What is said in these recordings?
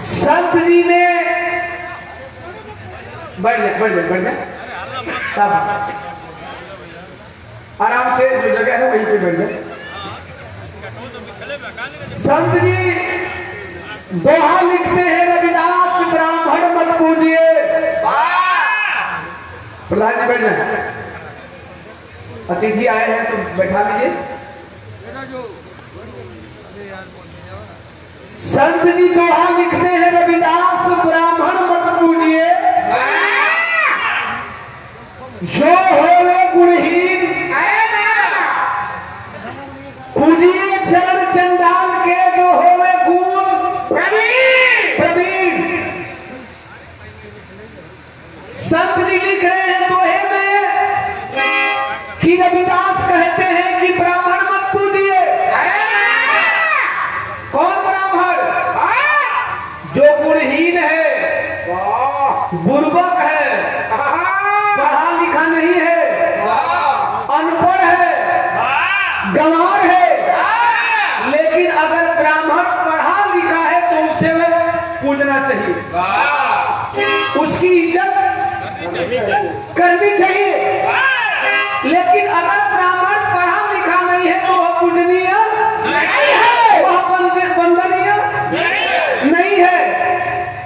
संत जी ने बैठ जा सब आराम से, जो जगह है वहीं पे बैठ जाए। संत जी दोहा लिखते हैं, रविदास ब्राह्मण मत पूजिए। प्रधान जी बैठ जाए, अतिथि आए हैं तो बैठा लीजिए। संत जी दोहा लिखते हैं, रविदास ब्राह्मण मत पूजिए, जो होवे गुणहीन पूजिए चरण चंडाल के, जो होवे गुण प्रवीण। संत जी लिख रहे हैं दोहे में कि रविदास कहते हैं कि ब्राह्मण मत पूजिए। कौन ब्राह्मण? जो गुणहीन है, बुर्बक है, पढ़ा लिखा नहीं है, अनपढ़ है, गंवार है। लेकिन अगर ब्राह्मण पढ़ा लिखा है तो उसे वह पूजना चाहिए, उसकी इज्जत करनी चाहिए। लेकिन अगर ब्राह्मण पढ़ा लिखा नहीं है तो वह पूजनीय नहीं है, वह वंदनीय नहीं है।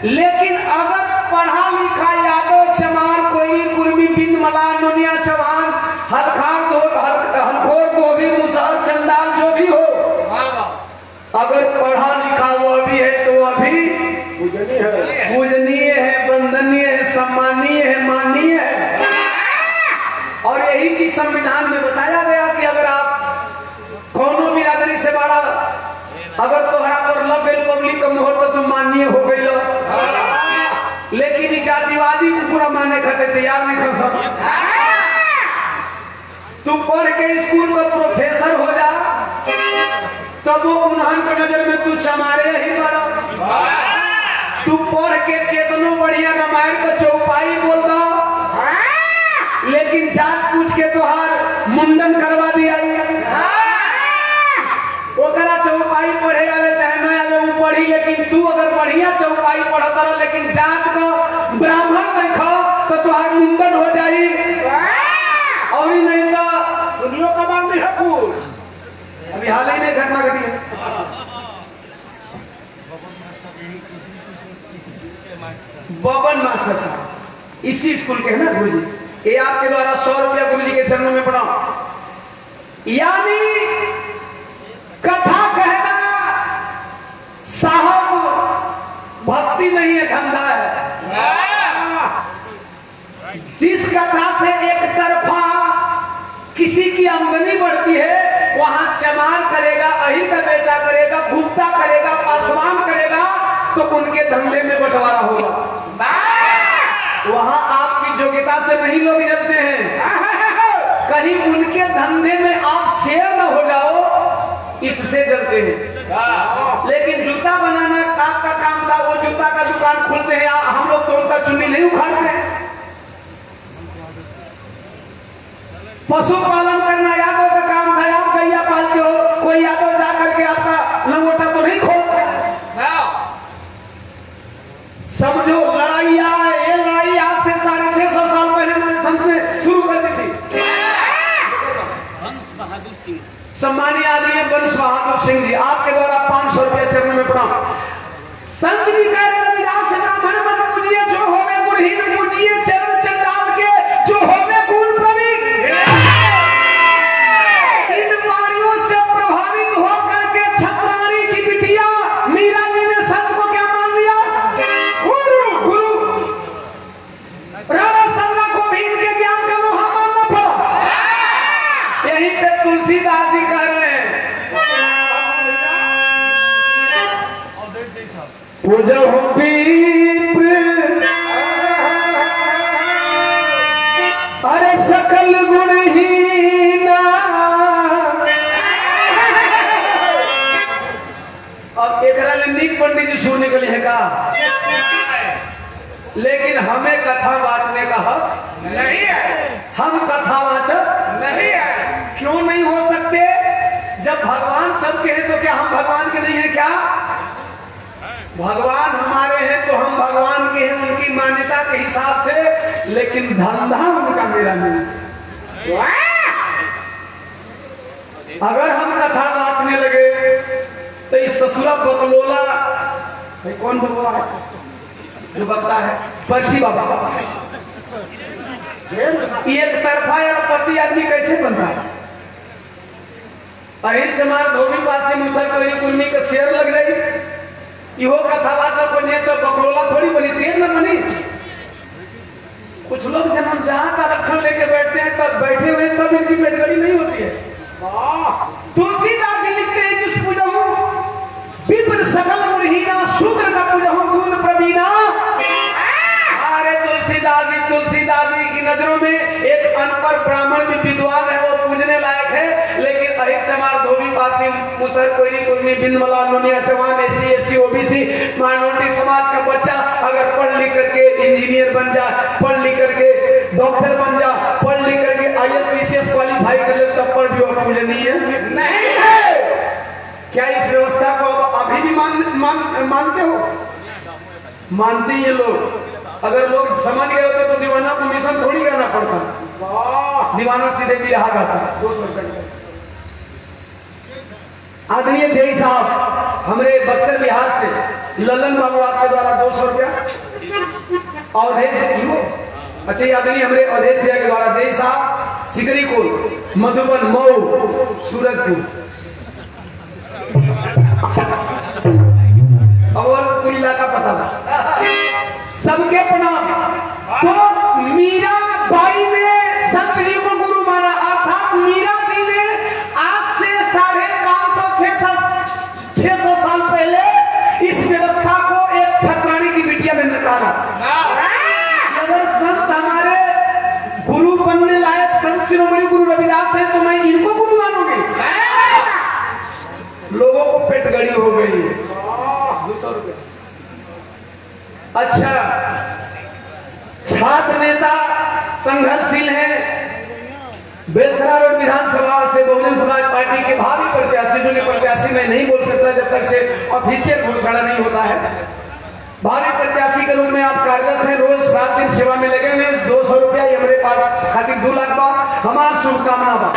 लेकिन अगर पढ़ा लिखा यादव चमार, कोई कुर्मी बिंद मला नुनिया चौहान, हलखोर धोबी मुसहर चंडाल जो भी हो, अगर पढ़ा लिखा वो भी है तो वह भी पूजनीय है, वंदनीय है, सम्मानीय है, माननीय है। और यही चीज संविधान में बताया गया कि अगर आप कौनो बिरादरी से बड़ा, अगर तोहरा पर लग गई पब्लिक का मोहर तो तुम माननीय हो गई लो। लेकिन जातिवादी को पूरा मानने खाते तैयार नहीं कर सकते। तू पढ़ के स्कूल का प्रोफेसर हो जा, तब वो उन्हन के नजर में तू चमारे ही बड़ा। तू पढ़ के कितनो बढ़िया रामायण का चौपाई बोल दो, लेकिन जात पूछ के तोहार मुंडन करवा दिया। ओकरा चौपाई पढ़े आवे चाहे न आवे, वो पढ़ी, लेकिन तू अगर बढ़िया चौपाई पढ़त रह लेकिन जात को ब्राह्मण देखो तो तोहार मुंडन हो जाई। और ही नहीं तो सुनियो का बात नहीं है फूल। अभी हाल ही में घटना घटी है, बबन मास्टर साहब इसी स्कूल के है ना गुरु जी, ये आपके द्वारा 100 रुपया गुरु जी के चरणों में पढ़ाओ। यानी कथा कहना साहब भक्ति नहीं है, धंधा है। जिस कथा से एक तरफा किसी की आमदनी बढ़ती है, वहां चमार करेगा, अहिर का बेटा करेगा, गुप्ता करेगा, पासवान करेगा, तो उनके धंधे में बंटवारा होगा। वहां आपकी योग्यता से नहीं लोग जलते हैं, कहीं उनके धंधे में आप शेयर न हो जाओ, इससे जलते हैं। लेकिन जूता बनाना का काम था, वो जूता का दुकान खुलते हैं, हम लोग तो उनका चुन्नी नहीं उखाड़ते हैं। पशुपालन करना यादव का काम था, आप गैया पालते हो, कोई यादव जाकर के आपका लंगोटा तो नहीं खोलता। समझो लड़ाई ये लड़ाई आज से 650 साल पहले हमारे संत ने शुरू कर दी थी। बहादुर सिंह सम्मानीय आदरणीय वंश बहादुर सिंह जी, आपके द्वारा 500 रुपया चरण में पड़ा। संत जी कह रहे रविदास ब्राह्मण मत पूजिए, जो होवे गुणहीन पूजिए चरण चंडाल के, जो होवे गुण प्रवीण। इन वारियों से प्रभावित होकर के छत्राणी की बिटिया मीरा जी ने संत को क्या मान लिया? गुरु। राणा संगा को भी इनके ज्ञान का लोहा मानना पड़ा। यहीं पे तुलसीदास जी कह रहे हैं, पूजहु विप्र अरे सकल गुणहीना। अब एकरा ले नीक पंडित जी सुनने के लिए है का, लेकिन हमें कथा वाचने का हक नहीं है, हम कथावाचक नहीं है। क्यों नहीं हो सकते? जब भगवान सबके हैं तो क्या हम भगवान के नहीं है क्या? भगवान हमारे हैं तो हम भगवान के हैं उनकी मान्यता के हिसाब से, लेकिन धंधा उनका मेरा नहीं। अगर हम कथा बांचने लगे तो इस ससुरा बकलोला भाई कौन बकवा है जो बकता है? पर्ची बाबा। एक तरफा या पति आदमी कैसे बनता है? अहिर चमार धोबी पास से मुसर करी कुन्नी का शेर लग गई। इहो कथा बाचा को ने तो बकलोला थोड़ी बनी, तेज न बनी। कुछ लोग जब जहां का रक्षण लेके बैठते हैं तब बैठे हुए तब इनकी पेटगड़ी नहीं होती है। तुलसीदास जी लिखते हैं कि पूजहूं विप्र सकल मुरहीना शुक्र का पूजहूं गुण प्रवीणा। अरे तुलसीदास जी की नजरों में एक अनपढ़ ब्राह्मण भी विद्वान है, वो पूजने लायक है। लेकिन अहिर चमार धोबी पासी मुसर कोयरी कुर्मी बिंदमला नोनिया चौहान एससी एसटी ओबीसी माइनॉरिटी समाज का बच्चा अगर पढ़ लिख करके इंजीनियर बन जा, पढ़ लिख करके डॉक्टर बन जा, पढ़ लिख करके आईएएस पीसीएस क्वालिफाई कर ले, तब पर भी वो पूजनीय नहीं है। क्या इस व्यवस्था को अभी भी मानते हो? मानते हैं लोग। अगर लोग समझ गए होते तो दीवाना को मिशन थोड़ी करना पड़ता। दीवाना सीधे भी रहा जाता। 200 रुपये आदरणीय जय साहब हमारे बक्सर बिहार से ललन बाबू आपके द्वारा 200 रुपया अवधेश हो। अच्छा, आदरणीय हमारे अवधेश भैया के द्वारा जय साहब सिकरी को मधुबन मऊ सूरजपुर और कुल इलाका पता था। सबके प्रणाम। तो मीरा बाई ने संत जी को गुरु माना, अर्थात मीरा जी ने आज से 550-600 साल पहले इस व्यवस्था को एक छत्राणी की बिटिया में नकारा। अगर संत हमारे गुरु बनने लायक संत शिरोमणि गुरु रविदास है तो मैं इनको गुरु मानूंगी? लोगों को पेटगड़ी हो गई। 200 रुपये। अच्छा, छात्र नेता संघर्षशील है, बेलखरा रोड विधानसभा से बहुजन समाज पार्टी के भावी प्रत्याशी, जो प्रत्याशी मैं नहीं बोल सकता जब तक से ऑफिशियल घोषणा नहीं होता है। भावी प्रत्याशी के रूप में आप कार्यरत हैं, रोज रात दिन सेवा में लगे हुए। 200 रुपया हमारे पास खातिर 2 लाख बार हमारी शुभकामना बा।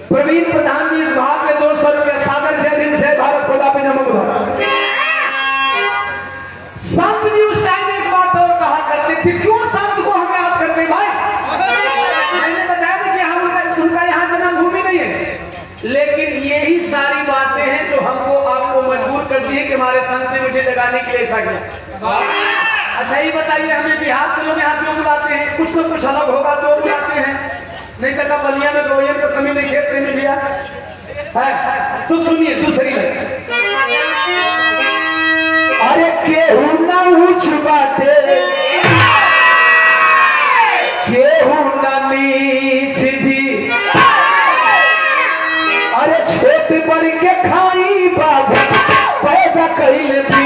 प्रवीण प्रधान जी इस भाग में 200 रुपया सादर जय भीम जय भारत खुदा पे जमा उधर। संत जी उस टाइम एक बात और कहा करते थे, क्यों संत को हमें याद करते भाई? मैंने बताया था कि हम उनका यहाँ जन्मभूमि नहीं है, लेकिन यही सारी बातें हैं जो हमको आपको मजबूर करती है कि हमारे संत ने मुझे जगाने के लिए ऐसा किया। अच्छा ये बताइए, हमें बिहार से लोग यहाँ क्यों बुलाते हैं? कुछ न कुछ अलग होगा तो बुलाते हैं, नहीं तो बलिया में गोयन का कमी नहीं खेत में भैया है। तो सुनिए दूसरी लाइन। अरे केहू ना ऊंच बाटे केहू ना नीच जी, अरे छोट बड़ के खाई बाबा पैदा कइले भी।